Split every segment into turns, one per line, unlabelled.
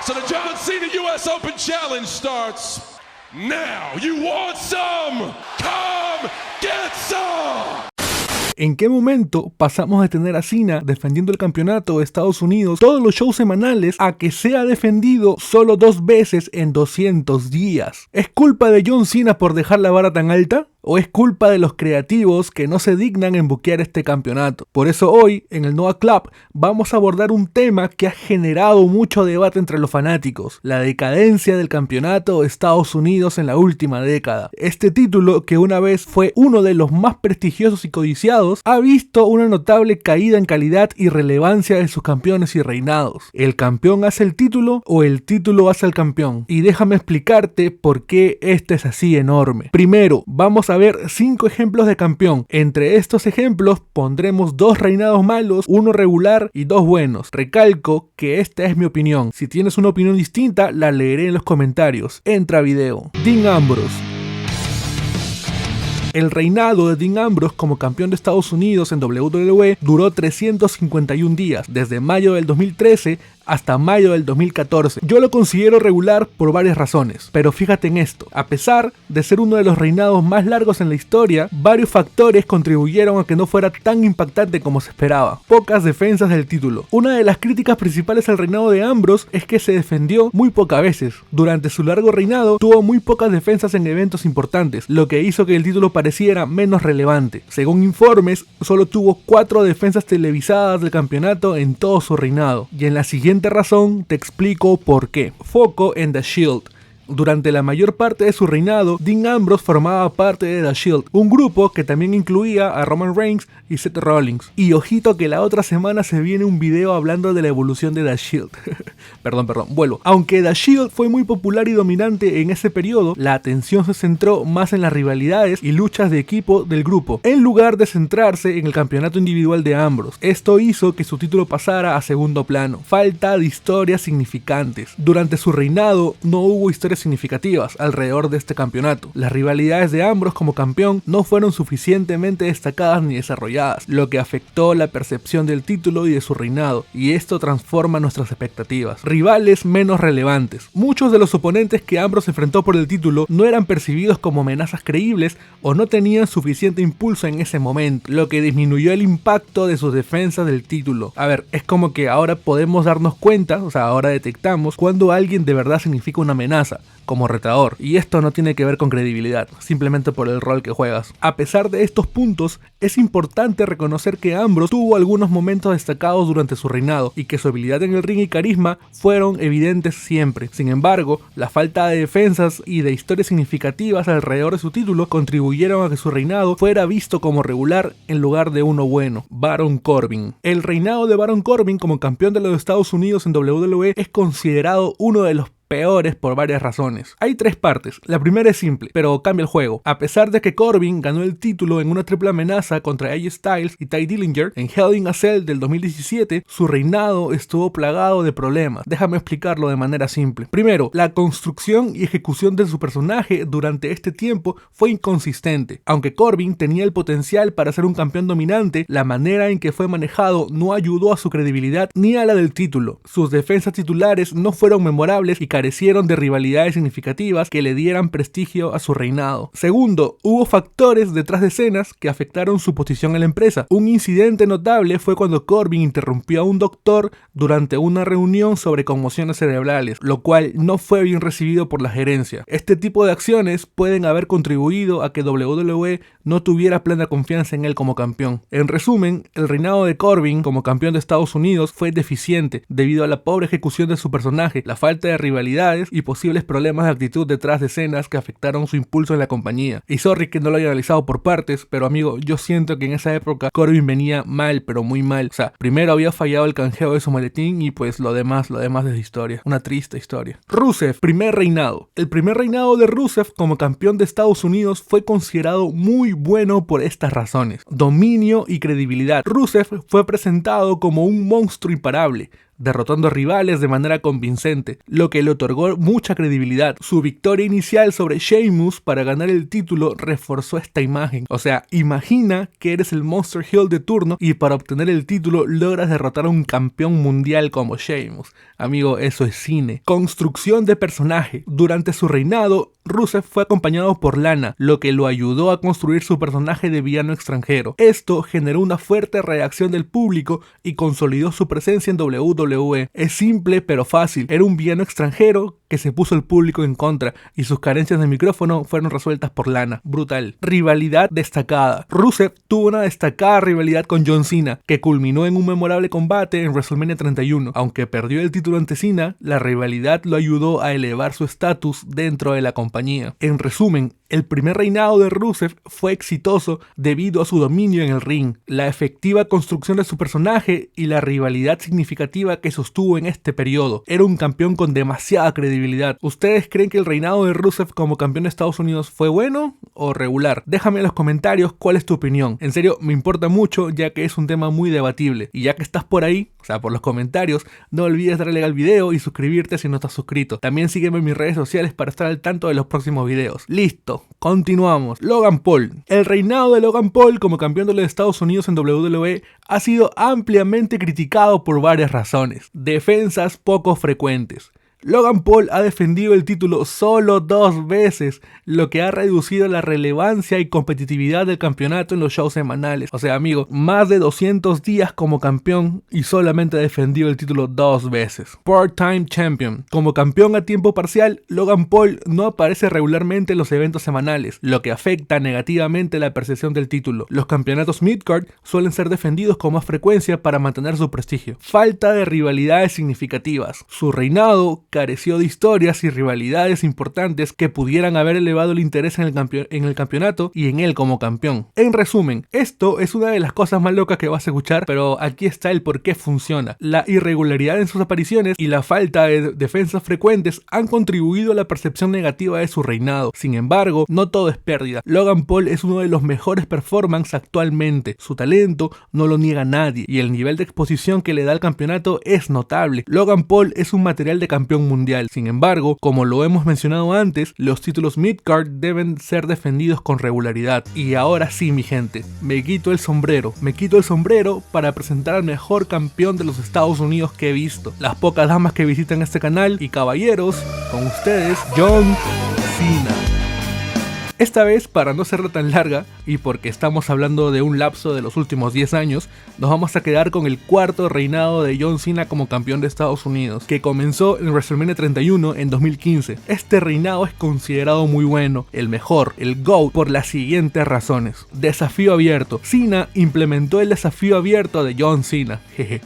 So the John Cena US Open Challenge starts now. You want some? Come get some!
¿En qué momento pasamos de tener a Cena defendiendo el campeonato de Estados Unidos todos los shows semanales a que sea defendido solo 2 veces en 200 días? ¿Es culpa de John Cena por dejar la vara tan alta? ¿O es culpa de los creativos que no se dignan en buquear este campeonato? Por eso hoy, en el Noah Club, vamos a abordar un tema que ha generado mucho debate entre los fanáticos: la decadencia del campeonato de Estados Unidos en la última década. Este título, que una vez fue uno de los más prestigiosos y codiciados, ha visto una notable caída en calidad y relevancia de sus campeones y reinados. ¿El campeón hace el título o el título hace al campeón? Y déjame explicarte por qué este es así enorme. Primero, vamos a ver 5 ejemplos de campeón. Entre estos ejemplos pondremos 2 reinados malos, 1 regular y 2 buenos. Recalco que esta es mi opinión. Si tienes una opinión distinta, la leeré en los comentarios. Entra a video. Dean Ambrose. El reinado de Dean Ambrose como campeón de Estados Unidos en WWE duró 351 días, desde mayo del 2013 hasta mayo del 2014. Yo lo considero regular por varias razones, pero fíjate en esto: a pesar de ser uno de los reinados más largos en la historia, varios factores contribuyeron a que no fuera tan impactante como se esperaba. Pocas defensas del título. Una de las críticas principales al reinado de Ambrose es que se defendió muy pocas veces. Durante su largo reinado tuvo muy pocas defensas en eventos importantes, lo que hizo que el título pareciera menos relevante. Según informes, solo tuvo 4 defensas televisadas del campeonato en todo su reinado, y en la siguiente razón te explico por qué. Foco en The Shield. Durante la mayor parte de su reinado, Dean Ambrose formaba parte de The Shield, un grupo que también incluía a Roman Reigns y Seth Rollins. Y ojito que la otra semana se viene un video hablando de la evolución de The Shield. Vuelvo. Aunque The Shield fue muy popular y dominante en ese periodo, la atención se centró más en las rivalidades y luchas de equipo del grupo, en lugar de centrarse en el campeonato individual de Ambrose. Esto hizo que su título pasara a segundo plano. Falta de historias significantes. Durante su reinado no hubo historias significativas alrededor de este campeonato. Las rivalidades de Ambrose como campeón no fueron suficientemente destacadas ni desarrolladas, lo que afectó la percepción del título y de su reinado, y esto transforma nuestras expectativas. Rivales menos relevantes. Muchos de los oponentes que Ambrose enfrentó por el título no eran percibidos como amenazas creíbles o no tenían suficiente impulso en ese momento, lo que disminuyó el impacto de sus defensas del título. A ver, es como que ahora podemos darnos cuenta, ahora detectamos cuando alguien de verdad significa una amenaza como retador, y esto no tiene que ver con credibilidad, simplemente por el rol que juegas. A pesar de estos puntos, es importante reconocer que Ambrose tuvo algunos momentos destacados durante su reinado y que su habilidad en el ring y carisma fueron evidentes siempre. Sin embargo, la falta de defensas y de historias significativas alrededor de su título contribuyeron a que su reinado fuera visto como regular en lugar de uno bueno. Baron Corbin. El reinado de Baron Corbin como campeón de los Estados Unidos en WWE es considerado uno de los peores por varias razones. Hay 3 partes. La primera es simple, pero cambia el juego. A pesar de que Corbin ganó el título en una triple amenaza contra AJ Styles y Tye Dillinger en Hell in a Cell del 2017, su reinado estuvo plagado de problemas. Déjame explicarlo de manera simple. Primero, la construcción y ejecución de su personaje durante este tiempo fue inconsistente. Aunque Corbin tenía el potencial para ser un campeón dominante, la manera en que fue manejado no ayudó a su credibilidad ni a la del título. Sus defensas titulares no fueron memorables y carecieron de rivalidades significativas que le dieran prestigio a su reinado. Segundo, hubo factores detrás de escenas que afectaron su posición en la empresa. Un incidente notable fue cuando Corbin interrumpió a un doctor durante una reunión sobre conmociones cerebrales, lo cual no fue bien recibido por la gerencia. Este tipo de acciones pueden haber contribuido a que WWE no tuviera plena confianza en él como campeón. En resumen, el reinado de Corbin como campeón de Estados Unidos fue deficiente debido a la pobre ejecución de su personaje, la falta de rivalidad y posibles problemas de actitud detrás de escenas que afectaron su impulso en la compañía. Y sorry que no lo haya analizado por partes, pero amigo, yo siento que en esa época Corbin venía mal, pero muy mal. Primero había fallado el canjeo de su maletín y pues lo demás es historia. Una triste historia. Rusev, primer reinado. El primer reinado de Rusev como campeón de Estados Unidos fue considerado muy bueno por estas razones: dominio y credibilidad. Rusev fue presentado como un monstruo imparable, derrotando a rivales de manera convincente, lo que le otorgó mucha credibilidad. Su victoria inicial sobre Sheamus para ganar el título reforzó esta imagen. O sea, imagina que eres el Monster Heel de turno y para obtener el título logras derrotar a un campeón mundial como Sheamus. Amigo, eso es cine. Construcción de personaje. Durante su reinado, Rusev fue acompañado por Lana, lo que lo ayudó a construir su personaje de villano extranjero. Esto generó una fuerte reacción del público y consolidó su presencia en WWE. Es simple pero fácil. Era un villano extranjero que se puso el público en contra y sus carencias de micrófono fueron resueltas por Lana. Brutal. Rivalidad destacada. Rusev tuvo una destacada rivalidad con John Cena, que culminó en un memorable combate en WrestleMania 31. Aunque perdió el título ante Cena, la rivalidad lo ayudó a elevar su estatus dentro de la compañía. En resumen, el primer reinado de Rusev fue exitoso debido a su dominio en el ring, la efectiva construcción de su personaje y la rivalidad significativa que sostuvo en este periodo. Era un campeón con demasiada credibilidad. ¿Ustedes creen que el reinado de Rusev como campeón de Estados Unidos fue bueno o regular? Déjame en los comentarios cuál es tu opinión. En serio, me importa mucho ya que es un tema muy debatible. Y ya que estás por ahí, o sea, por los comentarios, no olvides darle al video y suscribirte si no estás suscrito. También sígueme en mis redes sociales para estar al tanto de los próximos videos. ¡Listo! Continuamos. Logan Paul. El reinado de Logan Paul como campeón de los Estados Unidos en WWE ha sido ampliamente criticado por varias razones. Defensas poco frecuentes. Logan Paul ha defendido el título solo 2 veces, lo que ha reducido la relevancia y competitividad del campeonato en los shows semanales. O sea, amigo, más de 200 días como campeón y solamente ha defendido el título 2 veces. Part-time Champion. Como campeón a tiempo parcial, Logan Paul no aparece regularmente en los eventos semanales, lo que afecta negativamente la percepción del título. Los campeonatos midcard suelen ser defendidos con más frecuencia para mantener su prestigio. Falta de rivalidades significativas. Su reinado careció de historias y rivalidades importantes que pudieran haber elevado el interés en el campeonato y en él como campeón. En resumen, esto es una de las cosas más locas que vas a escuchar, pero aquí está el por qué funciona. La irregularidad en sus apariciones y la falta de defensas frecuentes han contribuido a la percepción negativa de su reinado. Sin embargo, no todo es pérdida. Logan Paul es uno de los mejores performances actualmente. Su talento no lo niega nadie y el nivel de exposición que le da al campeonato es notable. Logan Paul es un material de campeón mundial. Sin embargo, como lo hemos mencionado antes, los títulos midcard deben ser defendidos con regularidad. Y ahora sí, mi gente, me quito el sombrero para presentar al mejor campeón de los Estados Unidos que he visto. Las pocas damas que visitan este canal y caballeros, con ustedes, John Cena. Esta vez, para no serla tan larga, y porque estamos hablando de un lapso de los últimos 10 años, nos vamos a quedar con el cuarto reinado de John Cena como campeón de Estados Unidos, que comenzó en WrestleMania 31 en 2015. Este reinado es considerado muy bueno, el mejor, el GOAT, por las siguientes razones. Desafío abierto. Cena implementó el desafío abierto de John Cena,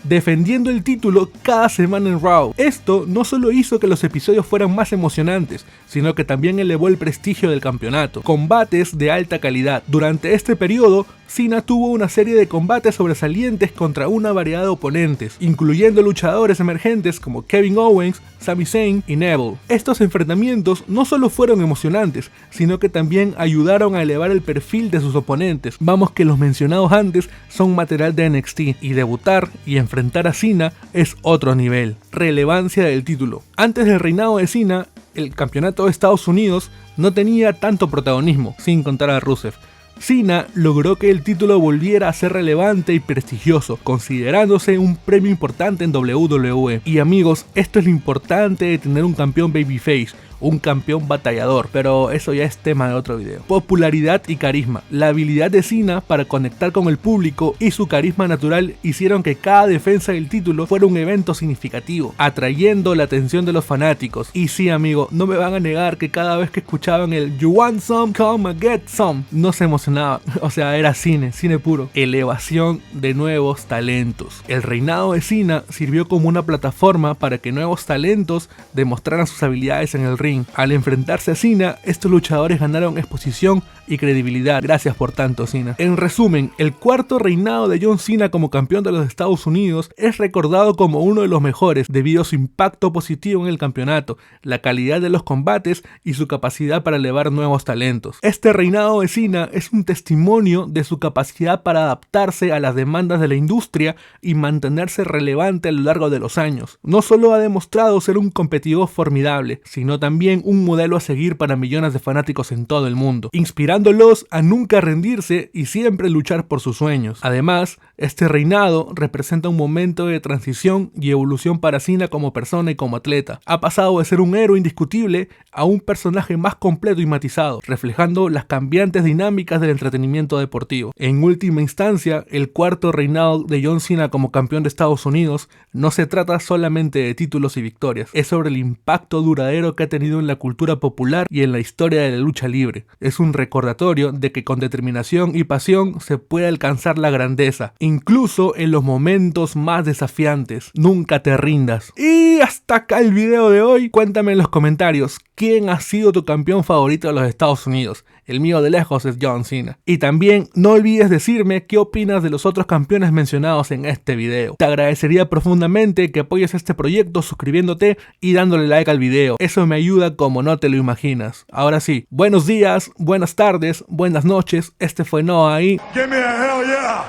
defendiendo el título cada semana en Raw. Esto no solo hizo que los episodios fueran más emocionantes, sino que también elevó el prestigio del campeonato. Combates de alta calidad. Durante este periodo, Cena tuvo una serie de combates sobresalientes contra una variedad de oponentes, incluyendo luchadores emergentes como Kevin Owens, Sami Zayn y Neville. Estos enfrentamientos no solo fueron emocionantes, sino que también ayudaron a elevar el perfil de sus oponentes. Vamos que los mencionados antes son material de NXT, y debutar y enfrentar a Cena es otro nivel. Relevancia del título. Antes del reinado de Cena, el campeonato de Estados Unidos no tenía tanto protagonismo, sin contar a Rusev. Cena logró que el título volviera a ser relevante y prestigioso, considerándose un premio importante en WWE. Y amigos, esto es lo importante de tener un campeón babyface, un campeón batallador, pero eso ya es tema de otro video. Popularidad y carisma. La habilidad de Cena para conectar con el público y su carisma natural hicieron que cada defensa del título fuera un evento significativo, atrayendo la atención de los fanáticos. Y sí, amigo, no me van a negar que cada vez que escuchaban el "You want some? Come and get some", no se emocionaban. O sea, era cine puro. Elevación de nuevos talentos. El reinado de Cena sirvió como una plataforma para que nuevos talentos demostraran sus habilidades en el ring. Al enfrentarse a Cena, estos luchadores ganaron exposición y credibilidad. Gracias por tanto, Cena. En resumen, el cuarto reinado de John Cena como campeón de los Estados Unidos es recordado como uno de los mejores debido a su impacto positivo en el campeonato, la calidad de los combates y su capacidad para elevar nuevos talentos. Este reinado de Cena es un un testimonio de su capacidad para adaptarse a las demandas de la industria y mantenerse relevante a lo largo de los años. No solo ha demostrado ser un competidor formidable, sino también un modelo a seguir para millones de fanáticos en todo el mundo, inspirándolos a nunca rendirse y siempre luchar por sus sueños. Además, este reinado representa un momento de transición y evolución para Cena como persona y como atleta. Ha pasado de ser un héroe indiscutible a un personaje más completo y matizado, reflejando las cambiantes dinámicas del entretenimiento deportivo. En última instancia, el cuarto reinado de John Cena como campeón de Estados Unidos no se trata solamente de títulos y victorias, es sobre el impacto duradero que ha tenido en la cultura popular y en la historia de la lucha libre. Es un recordatorio de que con determinación y pasión se puede alcanzar la grandeza, incluso en los momentos más desafiantes. Nunca te rindas. Y hasta acá el video de hoy. Cuéntame en los comentarios quién ha sido tu campeón favorito de los Estados Unidos. El mío de lejos es John Cena. Y también no olvides decirme qué opinas de los otros campeones mencionados en este video. Te agradecería profundamente que apoyes este proyecto suscribiéndote y dándole like al video. Eso me ayuda como no te lo imaginas. Ahora sí, buenos días, buenas tardes, buenas noches. Este fue Noah y...
Give me a hell yeah!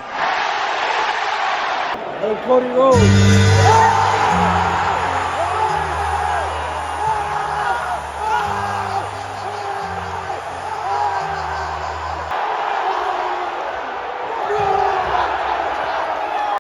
Hey, Cody Rhodes.